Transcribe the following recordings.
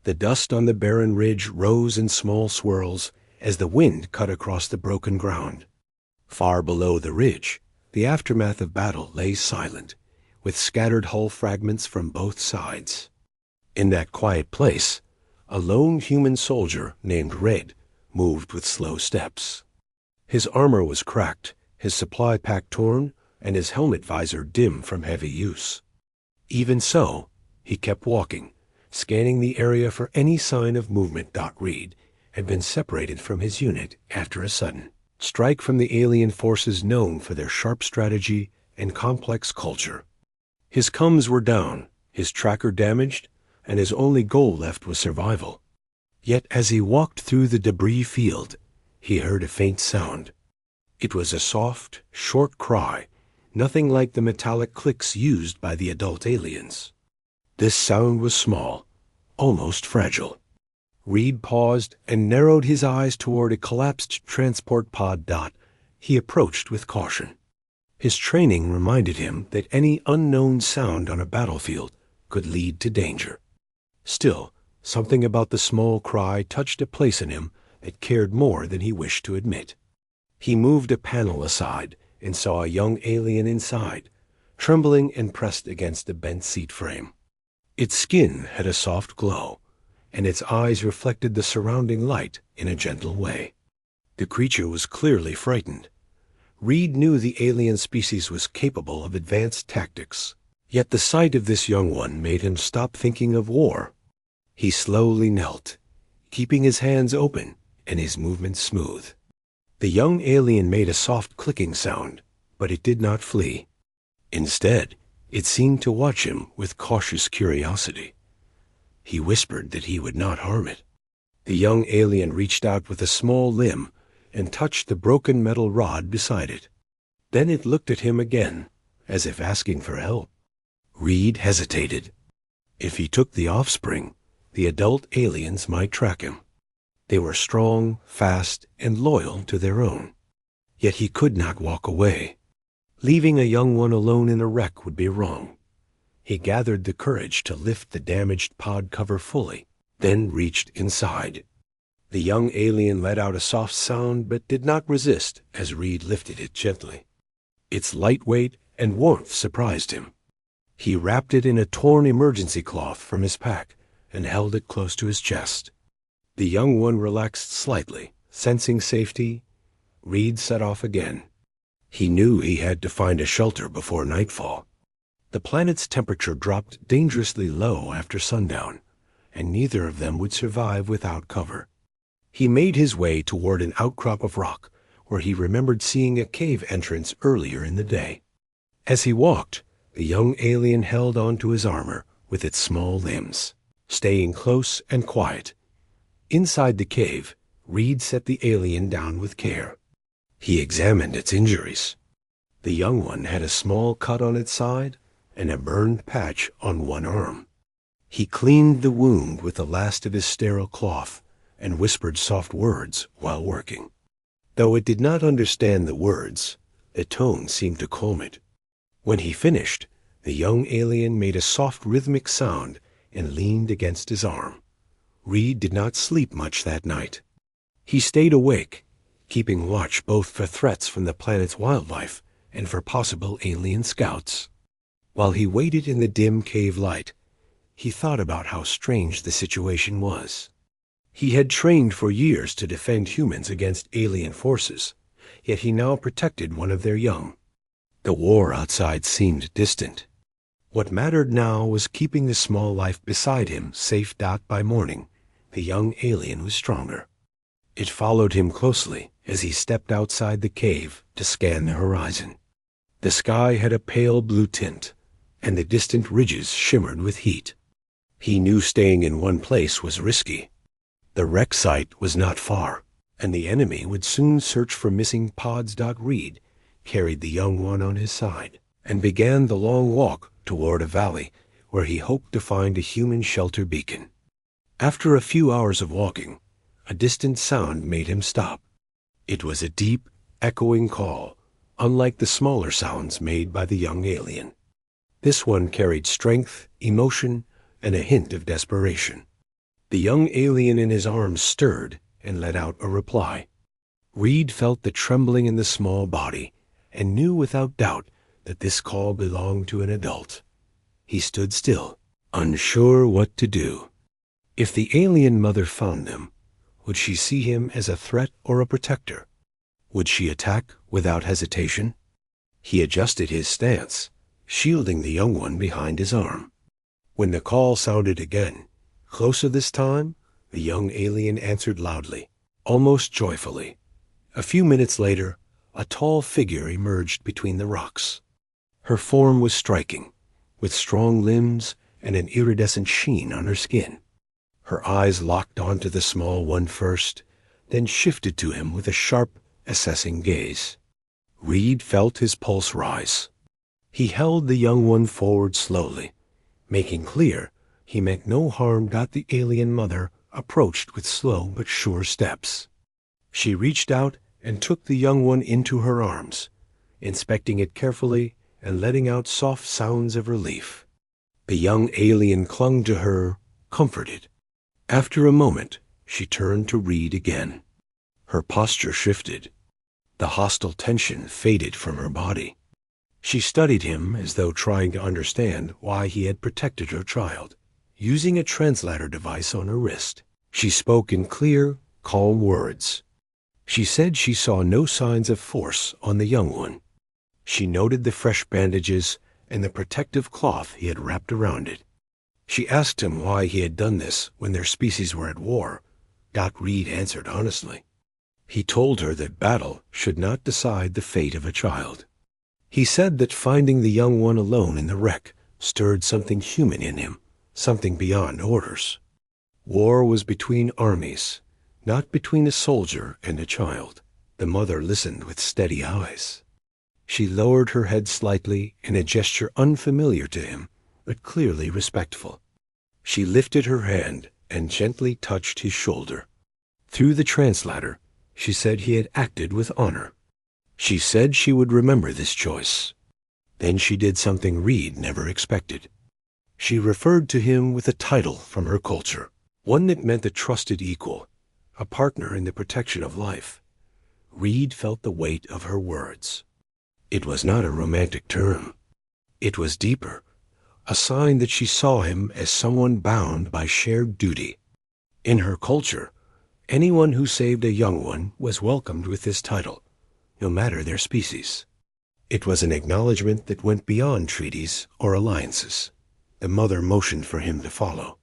The dust on the barren ridge rose in small swirls as the wind cut across the broken ground. Far below the ridge, the aftermath of battle lay silent, with scattered hull fragments from both sides. In that quiet place, a lone human soldier named Red moved with slow steps. His armor was cracked, his supply pack torn, and his helmet visor dim from heavy use. Even so, he kept walking, scanning the area for any sign of movement. Reed had been separated from his unit after a sudden strike from the alien forces known for their sharp strategy and complex culture. His comms were down, his tracker damaged, and his only goal left was survival. Yet as he walked through the debris field, he heard a faint sound. It was a soft, short cry, nothing like the metallic clicks used by the adult aliens. This sound was small, almost fragile. Reed paused and narrowed his eyes toward a collapsed transport pod. He approached with caution. His training reminded him that any unknown sound on a battlefield could lead to danger. Still, something about the small cry touched a place in him that cared more than he wished to admit. He moved a panel aside and saw a young alien inside, trembling and pressed against the bent seat frame. Its skin had a soft glow, and its eyes reflected the surrounding light in a gentle way. The creature was clearly frightened. Reed knew the alien species was capable of advanced tactics, yet the sight of this young one made him stop thinking of war. He slowly knelt, keeping his hands open and his movements smooth. The young alien made a soft clicking sound, but it did not flee. Instead, it seemed to watch him with cautious curiosity. He whispered that he would not harm it. The young alien reached out with a small limb and touched the broken metal rod beside it. Then it looked at him again, as if asking for help. Reed hesitated. If he took the Offspring, the adult aliens might track him. They were strong, fast, and loyal to their own. Yet he could not walk away. Leaving a young one alone in a wreck would be wrong. He gathered the courage to lift the damaged pod cover fully, then reached inside. The young alien let out a soft sound but did not resist as Reed lifted it gently. Its lightweight and warmth surprised him. He wrapped it in a torn emergency cloth from his pack and held it close to his chest. The young one relaxed slightly, sensing safety. Reed set off again. He knew he had to find a shelter before nightfall. The planet's temperature dropped dangerously low after sundown, and neither of them would survive without cover. He made his way toward an outcrop of rock where he remembered seeing a cave entrance earlier in the day. As he walked, the young alien held on to his armor with its small limbs, staying close and quiet. Inside the cave, Reed set the alien down with care. He examined its injuries. The young one had a small cut on its side and a burned patch on one arm. He cleaned the wound with the last of his sterile cloth and whispered soft words while working. Though it did not understand the words, the tone seemed to calm it. When he finished, the young alien made a soft rhythmic sound and leaned against his arm. Reed did not sleep much that night. He stayed awake, keeping watch both for threats from the planet's wildlife and for possible alien scouts. While he waited in the dim cave light, he thought about how strange the situation was. He had trained for years to defend humans against alien forces, yet he now protected one of their young. The war outside seemed distant. What mattered now was keeping the small life beside him safe. By morning, the young alien was stronger. It followed him closely as he stepped outside the cave to scan the horizon. The sky had a pale blue tint, and the distant ridges shimmered with heat. He knew staying in one place was risky. The wreck site was not far, and the enemy would soon search for missing pods. Reed carried the young one on his side and began the long walk toward a valley where he hoped to find a human shelter beacon. After a few hours of walking, a distant sound made him stop. It was a deep, echoing call, unlike the smaller sounds made by the young alien. This one carried strength, emotion, and a hint of desperation. The young alien in his arms stirred and let out a reply. Reed felt the trembling in the small body and knew without doubt that this call belonged to an adult. He stood still, unsure what to do. If the alien mother found them, would she see him as a threat or a protector? Would she attack without hesitation? He adjusted his stance, shielding the young one behind his arm. When the call sounded again, closer this time, the young alien answered loudly, almost joyfully. A few minutes later, a tall figure emerged between the rocks. Her form was striking, with strong limbs and an iridescent sheen on her skin. Her eyes locked onto the small one first, then shifted to him with a sharp, assessing gaze. Reed felt his pulse rise. He held the young one forward slowly, making clear he meant no harm. The alien mother approached with slow but sure steps. She reached out and took the young one into her arms, inspecting it carefully and letting out soft sounds of relief. The young alien clung to her, comforted. After a moment, she turned to Reed again. Her posture shifted. The hostile tension faded from her body. She studied him as though trying to understand why he had protected her child. Using a translator device on her wrist, she spoke in clear, calm words. She said she saw no signs of force on the young one. She noted the fresh bandages and the protective cloth he had wrapped around it. She asked him why he had done this when their species were at war. Reed answered honestly. He told her that battle should not decide the fate of a child. He said that finding the young one alone in the wreck stirred something human in him, something beyond orders. War was between armies, not between a soldier and a child. The mother listened with steady eyes. She lowered her head slightly in a gesture unfamiliar to him, but clearly respectful. She lifted her hand and gently touched his shoulder. Through the translator, she said he had acted with honor. She said she would remember this choice. Then she did something Reed never expected. She referred to him with a title from her culture, one that meant a trusted equal, a partner in the protection of life. Reed felt the weight of her words. It was not a romantic term. It was deeper, a sign that she saw him as someone bound by shared duty. In her culture, anyone who saved a young one was welcomed with this title, no matter their species. It was an acknowledgement that went beyond treaties or alliances. The mother motioned for him to follow.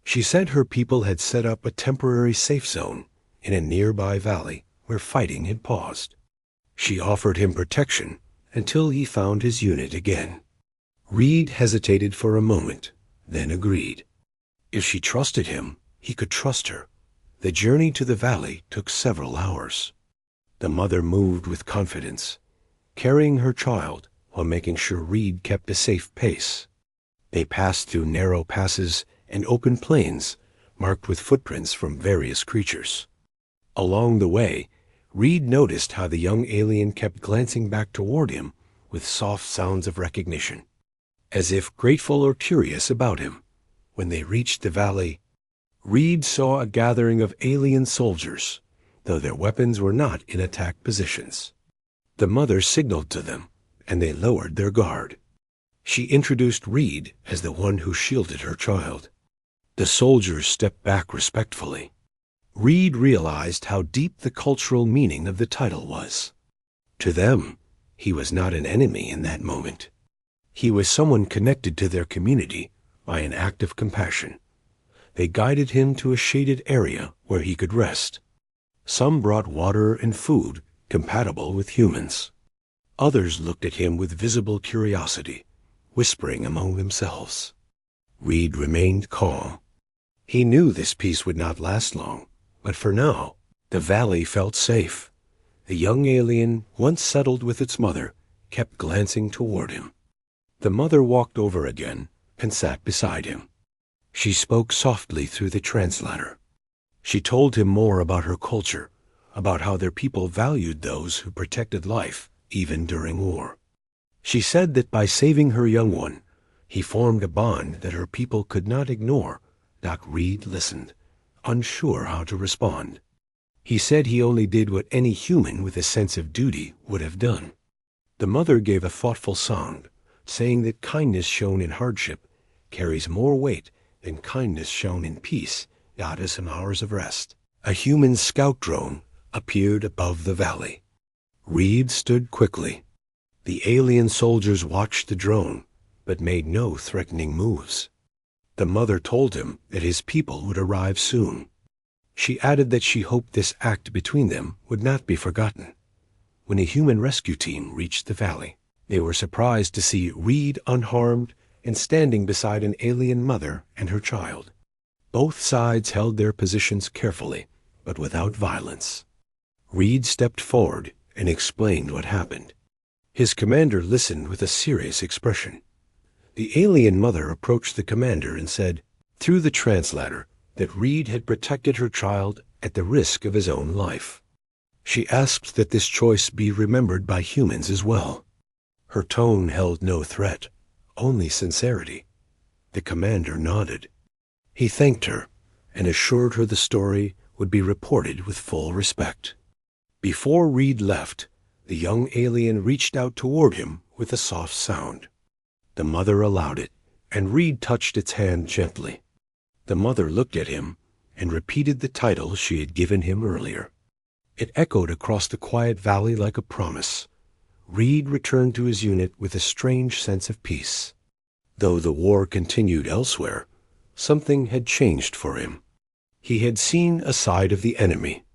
She said her people had set up a temporary safe zone in a nearby valley where fighting had paused. She offered him protection until he found his unit again. Reed hesitated for a moment, then agreed. If she trusted him, he could trust her. The journey to the valley took several hours. The mother moved with confidence, carrying her child while making sure Reed kept a safe pace. They passed through narrow passes and open plains marked with footprints from various creatures. Along the way, Reed noticed how the young alien kept glancing back toward him with soft sounds of recognition, as if grateful or curious about him. When they reached the valley, Reed saw a gathering of alien soldiers, though their weapons were not in attack positions. The mother signaled to them, and they lowered their guard. She introduced Reed as the one who shielded her child. The soldiers stepped back respectfully. Reed realized how deep the cultural meaning of the title was. To them, he was not an enemy in that moment. He was someone connected to their community by an act of compassion. They guided him to a shaded area where he could rest. Some brought water and food compatible with humans. Others looked at him with visible curiosity, whispering among themselves. Reed remained calm. He knew this peace would not last long, but for now, the valley felt safe. The young alien, once settled with its mother, kept glancing toward him. The mother walked over again and sat beside him. She spoke softly through the translator. She told him more about her culture, about how their people valued those who protected life, even during war. She said that by saving her young one, he formed a bond that her people could not ignore. Reed listened, unsure how to respond. He said he only did what any human with a sense of duty would have done. The mother gave a thoughtful sound, saying that kindness shown in hardship carries more weight than kindness shown in peace, goddess and hours of rest. A human scout drone appeared above the valley. Reed stood quickly. The alien soldiers watched the drone, but made no threatening moves. The mother told him that his people would arrive soon. She added that she hoped this act between them would not be forgotten. When a human rescue team reached the valley, they were surprised to see Reed unharmed and standing beside an alien mother and her child. Both sides held their positions carefully, but without violence. Reed stepped forward and explained what happened. His commander listened with a serious expression. The alien mother approached the commander and said, through the translator, that Reed had protected her child at the risk of his own life. She asked that this choice be remembered by humans as well. Her tone held no threat, only sincerity. The commander nodded. He thanked her and assured her the story would be reported with full respect. Before Reed left, the young alien reached out toward him with a soft sound. The mother allowed it, and Reed touched its hand gently. The mother looked at him and repeated the title she had given him earlier. It echoed across the quiet valley like a promise. Reed returned to his unit with a strange sense of peace. Though the war continued elsewhere, something had changed for him. He had seen a side of the enemy